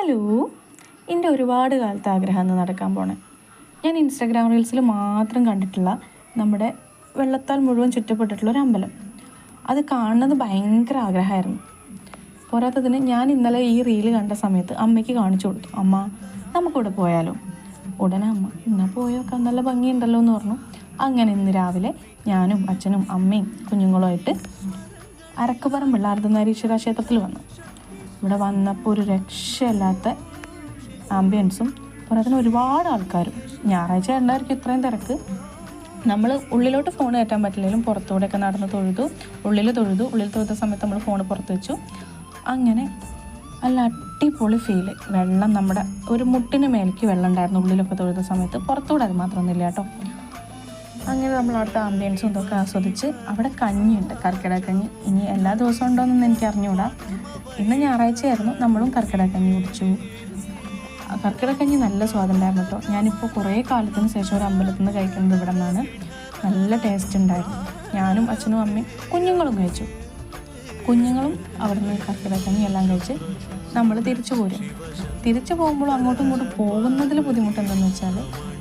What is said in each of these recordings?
Hello, എൻ്റെ ഒരുപാട് കാലത്തെ ആഗ്രഹമാണ് നടക്കാൻ പോണേ. ഞാൻ ഇൻസ്റ്റാഗ്രാം റീൽസിൽ മാത്രം കണ്ടിട്ടുള്ള നമ്മുടെ വെള്ളത്താൽ മുഴുവൻ ചുറ്റപ്പെട്ടിട്ടുള്ള ഒരു അമ്പലം. അത് കാണുന്നത് ഭയങ്കര ആഗ്രഹമായിരുന്നു. പോരാത്തതിന് ഞാൻ ഇന്നലെ ഈ റീല് കണ്ട സമയത്ത് അമ്മയ്ക്ക് കാണിച്ചു കൊടുത്തു. അമ്മ, നമുക്കിവിടെ പോയാലോ? ഉടനെ അമ്മ, എന്നാൽ പോയോക്കാം, നല്ല ഭംഗിയുണ്ടല്ലോ എന്ന് പറഞ്ഞു. അങ്ങനെ ഇന്ന് രാവിലെ ഞാനും അച്ഛനും അമ്മയും കുഞ്ഞുങ്ങളുമായിട്ട് അരക്കുപറമ്പുള്ള അർദ്ധനാരീശ്വര ക്ഷേത്രത്തിൽ വന്നു. ഇവിടെ വന്നപ്പോൾ ഒരു രക്ഷയില്ലാത്ത ആംബിയൻസും പുറത്തുനിന്ന് ഒരുപാട് ആൾക്കാരും. ഞായറാഴ്ച ഉണ്ടായിരിക്കും ഇത്രയും തിരക്ക്. നമ്മൾ ഉള്ളിലോട്ട് ഫോൺ കയറ്റാൻ പറ്റില്ലെങ്കിലും പുറത്തൂടെയൊക്കെ നടന്ന് തൊഴുതു. ഉള്ളിൽ തൊഴുത സമയത്ത് നമ്മൾ ഫോൺ പുറത്ത് വെച്ചു. അങ്ങനെ നല്ല അടിപൊളി ഫീല്. വെള്ളം നമ്മുടെ ഒരു മുട്ടിന് മേലേക്ക് വെള്ളം ഉണ്ടായിരുന്നു ഉള്ളിലൊക്കെ തൊഴുത സമയത്ത്. പുറത്തൂടെ അത് മാത്രമൊന്നുമില്ല കേട്ടോ. അങ്ങനെ നമ്മൾ അവിടുത്തെ ആംബിയൻസും ഇതൊക്കെ ആസ്വദിച്ച് അവിടെ കഞ്ഞിയുണ്ട്, കർക്കിടക കഞ്ഞി. ഇനി എല്ലാ ദിവസവും ഉണ്ടോയെന്നൊന്നും എനിക്ക് അറിഞ്ഞുകൂടാ. ഇന്ന് ഞായറാഴ്ചയായിരുന്നു, നമ്മളും കർക്കിടക കഞ്ഞി കുടിച്ചു. കർക്കിടക കഞ്ഞി നല്ല സ്വാദുണ്ടായിരുന്നു കേട്ടോ. ഞാനിപ്പോൾ കുറേ കാലത്തിന് ശേഷം ഒരു അമ്പലത്തിൽ നിന്ന് കഴിക്കുന്നത് ഇവിടെ നിന്നാണ്. നല്ല ടേസ്റ്റ് ഉണ്ടായിരുന്നു. ഞാനും അച്ഛനും അമ്മയും കുഞ്ഞുങ്ങളും കഴിച്ചു. കുഞ്ഞുങ്ങളും അവിടെ നിന്ന് കർക്കിടക കഞ്ഞി എല്ലാം കഴിച്ച് നമ്മൾ തിരിച്ചു പോരും. തിരിച്ചു പോകുമ്പോഴും അങ്ങോട്ടും ഇങ്ങോട്ടും പോകുന്നതിൽ ബുദ്ധിമുട്ട് എന്തെന്ന് വെച്ചാൽ,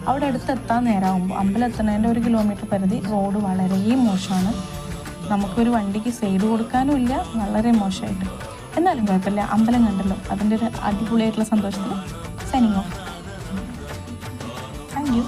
അവിടെ അടുത്തെത്താൻ നേരമാകുമ്പോൾ അമ്പലം എത്തുന്നതിൻ്റെ 1 കിലോമീറ്റർ പരിധി റോഡ് വളരെ മോശമാണ്. നമുക്കൊരു വണ്ടിക്ക് സൈഡ് കൊടുക്കാനും ഇല്ല, വളരെ മോശമായിട്ട്. എന്നാലും കുഴപ്പമില്ല, അമ്പലം കണ്ടല്ലോ, അതിൻ്റെ ഒരു അടിപൊളിയായിട്ടുള്ള സന്തോഷത്തിൽ സൈനിങ് ഓഫ്. Thank you.